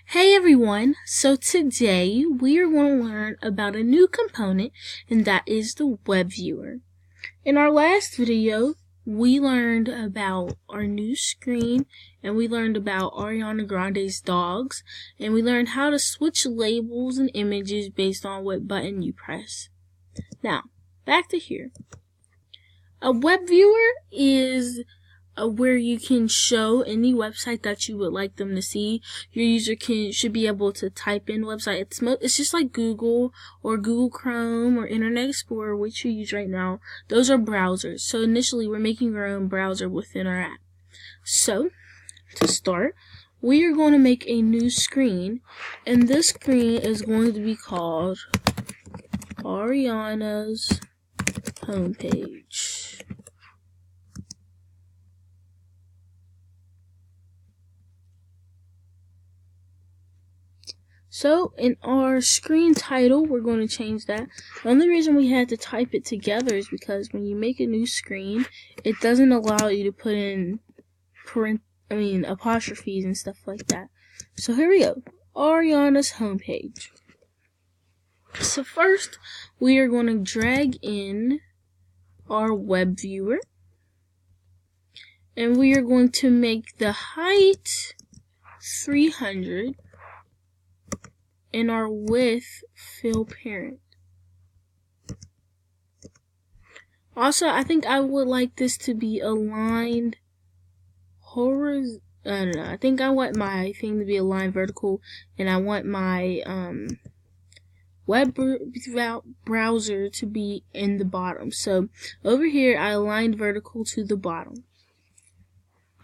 Hey everyone, so today we are going to learn about a new component, and that is the web viewer. In our last video, we learned about our new screen, and we learned about Ariana Grande's dogs, and we learned how to switch labels and images based on what button you press. Now, back to here. A web viewer is where you can show any website that you would like them to see. Your user should be able to type in website. It's just like Google or Google Chrome or Internet Explorer, which you use right now. Those are browsers. So initially we're making our own browser within our app. So to start, we are going to make a new screen, and this screen is going to be called Ariana's homepage. So in our screen title, we're going to change that. The only reason we had to type it together is because when you make a new screen, it doesn't allow you to put in apostrophes and stuff like that. So here we go, Ariana's homepage. So first, we are going to drag in our web viewer, and we are going to make the height 300. And our width fill parent. Also, I think I would like this to be aligned horizontal. I think I want my thing to be aligned vertical, and I want my web browser to be in the bottom. So over here, I aligned vertical to the bottom.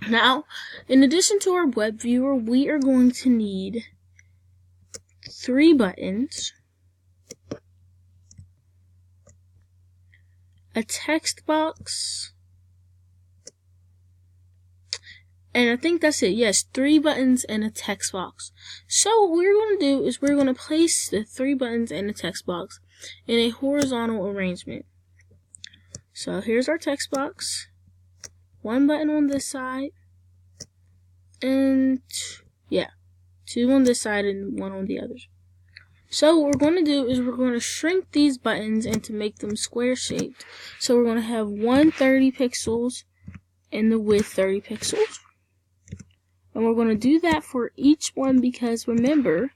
Now, in addition to our web viewer, we are going to need 3 buttons, a text box, and I think that's it. Yes, 3 buttons and a text box. So what we're going to do is we're going to place the 3 buttons and the text box in a horizontal arrangement. So here's our text box, 1 button on this side, and 2 on this side and 1 on the other. So what we're going to do is we're going to shrink these buttons and to make them square shaped. So we're going to have 130 pixels and the width 30 pixels. And we're going to do that for each one because remember,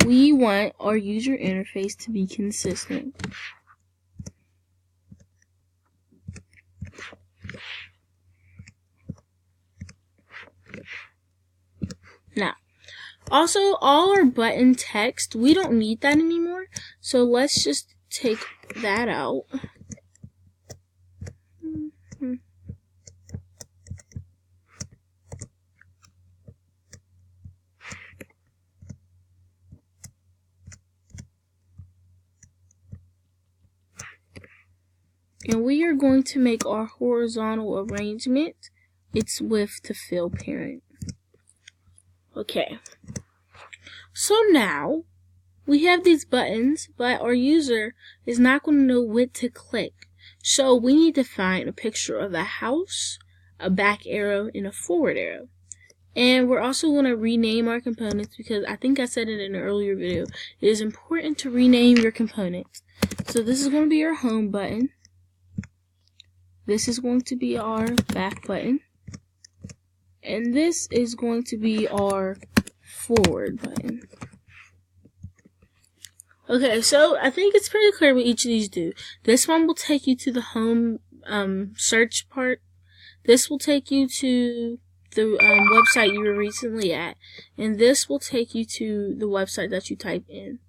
we want our user interface to be consistent. Now, also, all our button text, we don't need that anymore, so let's just take that out. And we are going to make our horizontal arrangement its width to fill parent. Okay. So now, we have these buttons, but our user is not going to know what to click. So we need to find a picture of a house, a back arrow, and a forward arrow. And we're also going to rename our components because I think I said it in an earlier video. It is important to rename your components. So this is going to be our home button. This is going to be our back button. And this is going to be our forward button. Okay, so I think it's pretty clear what each of these do. This one will take you to the home search part. This will take you to the website you were recently at. And this will take you to the website that you type in.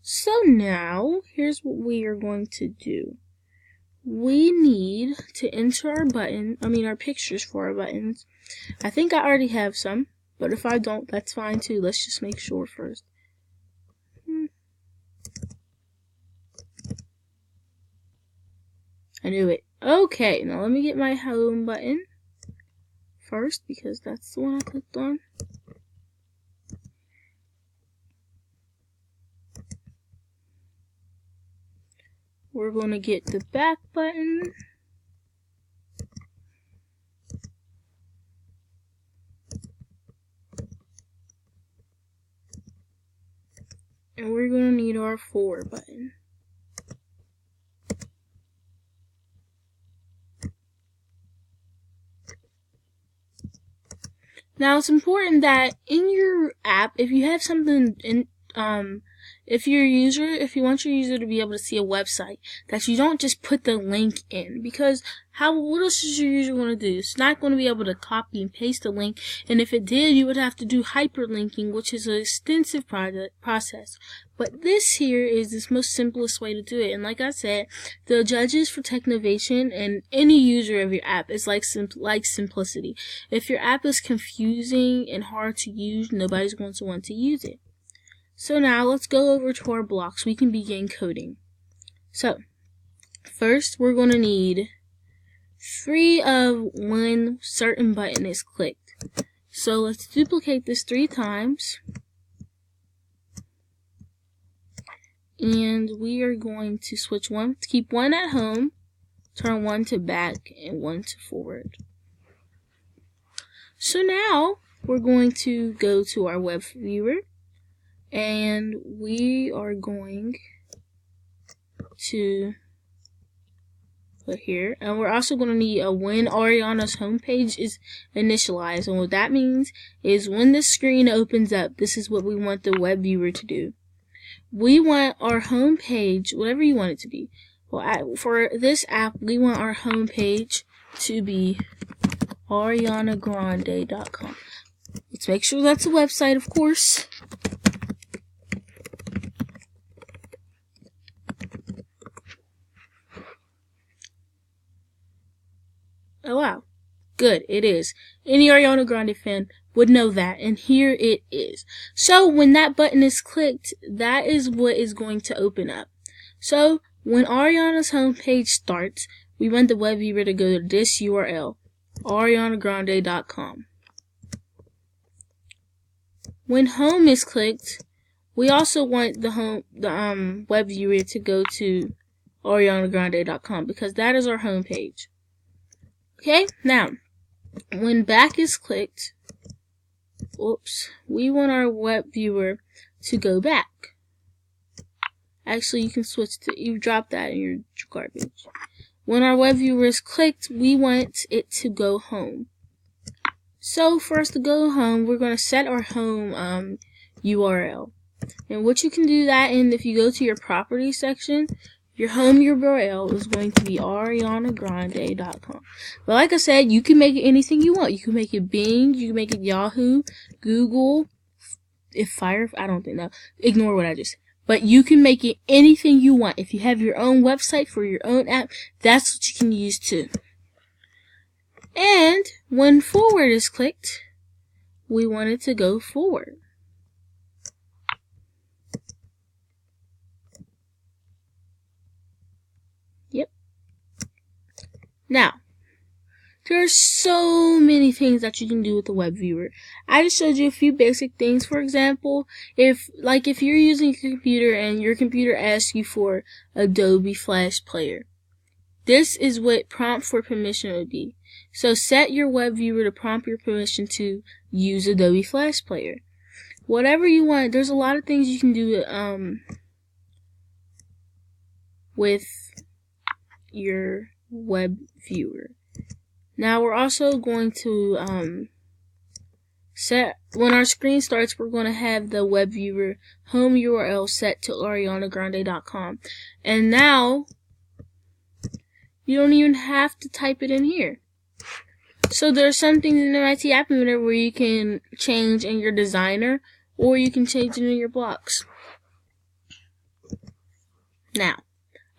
So now, here's what we are going to do. We need to enter our pictures for our buttons. I think I already have some, but if I don't, that's fine too. Let's just make sure first. I knew it. Okay, now let me get my home button first because that's the one I clicked on. We're going to get the back button. And we're going to need our forward button. Now it's important that in your app, if you have something in, if you want your user to be able to see a website, that you don't just put the link in, because what else is your user going to do? It's not going to be able to copy and paste the link, and if it did, you would have to do hyperlinking, which is an extensive process. But this here is the most simplest way to do it, and like I said, the judges for Technovation and any user of your app is like simplicity. If your app is confusing and hard to use, nobody's going to want to use it. So now let's go over to our blocks. We can begin coding. So first we're going to need 3 of when certain button is clicked. So let's duplicate this 3 times. And we are going to switch one, to keep 1 at home, turn 1 to back, and 1 to forward. So now we're going to go to our web viewer. And we are going to put here, and we're also going to need a when Ariana's homepage is initialized. And what that means is when the screen opens up, this is what we want the web viewer to do. We want our homepage, whatever you want it to be. Well, for this app, we want our homepage to be arianagrande.com. Let's make sure that's a website, of course. Oh wow, good, it is. Any Ariana Grande fan would know that, and here it is. So when that button is clicked, that is what is going to open up. So when Ariana's homepage starts, we want the web viewer to go to this URL, arianagrande.com. When home is clicked, we also want the web viewer to go to arianagrande.com because that is our homepage. Okay, now, when back is clicked, we want our web viewer to go back. Actually, you can switch you drop that in your garbage. When our web viewer is clicked, we want it to go home. So, for us to go home, we're going to set our home URL. And what you can do that in, if you go to your properties section, your home URL is going to be arianagrande.com. But like I said, you can make it anything you want. You can make it Bing, you can make it Yahoo, Google, I don't think that. Ignore what I just said. But you can make it anything you want. If you have your own website for your own app, that's what you can use too. And when forward is clicked, we want it to go forward. Now, there are so many things that you can do with the web viewer. I just showed you a few basic things. For example, if you're using a computer and your computer asks you for Adobe Flash Player, this is what prompt for permission would be. So set your web viewer to prompt your permission to use Adobe Flash Player. Whatever you want, there's a lot of things you can do with your web viewer. Now we're also going to when our screen starts, we're going to have the web viewer home URL set to arianagrande.com. And now you don't even have to type it in here. So there's something in the IT App Builder where you can change in your designer, or you can change it in your blocks. Now,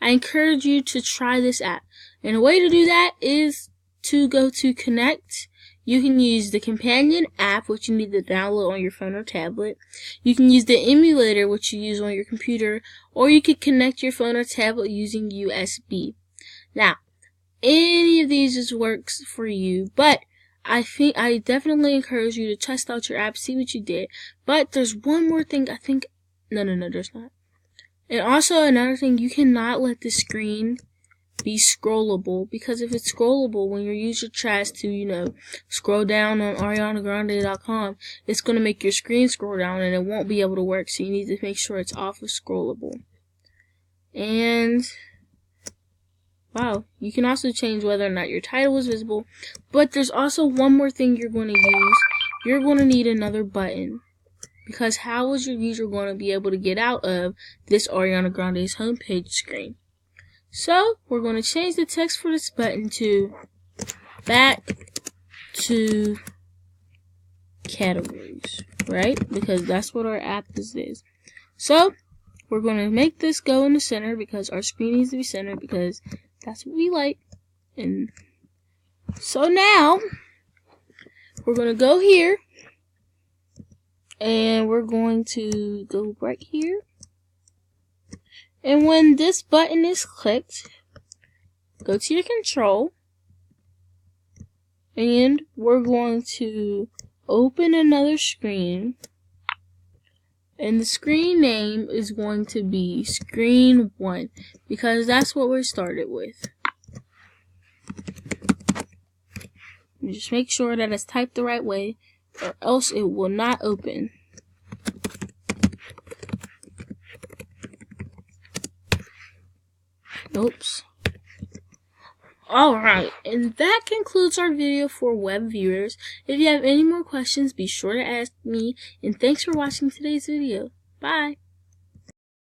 I encourage you to try this app. And a way to do that is to go to Connect. You can use the companion app, which you need to download on your phone or tablet. You can use the emulator, which you use on your computer, or you can connect your phone or tablet using USB. Now, any of these just works for you, but I definitely encourage you to test out your app, see what you did. But there's one more thing no, there's not. And also another thing, you cannot let the screen be scrollable, because if it's scrollable, when your user tries to, scroll down on arianagrande.com, it's going to make your screen scroll down and it won't be able to work. So you need to make sure it's off of scrollable. And wow, you can also change whether or not your title is visible. But there's also one more thing you're going to use. You're going to need another button. Because how is your user going to be able to get out of this Ariana Grande's homepage screen? So we're going to change the text for this button to back to categories, right? Because that's what our app is. So we're going to make this go in the center because our screen needs to be centered because that's what we like. And so now we're going to go here and we're going to go right here. And when this button is clicked, go to your control and we're going to open another screen. And the screen name is going to be Screen 1 because that's what we started with. Just make sure that it's typed the right way or else it will not open. Oops. Alright, and that concludes our video for web viewers. If you have any more questions, be sure to ask me. And thanks for watching today's video. Bye.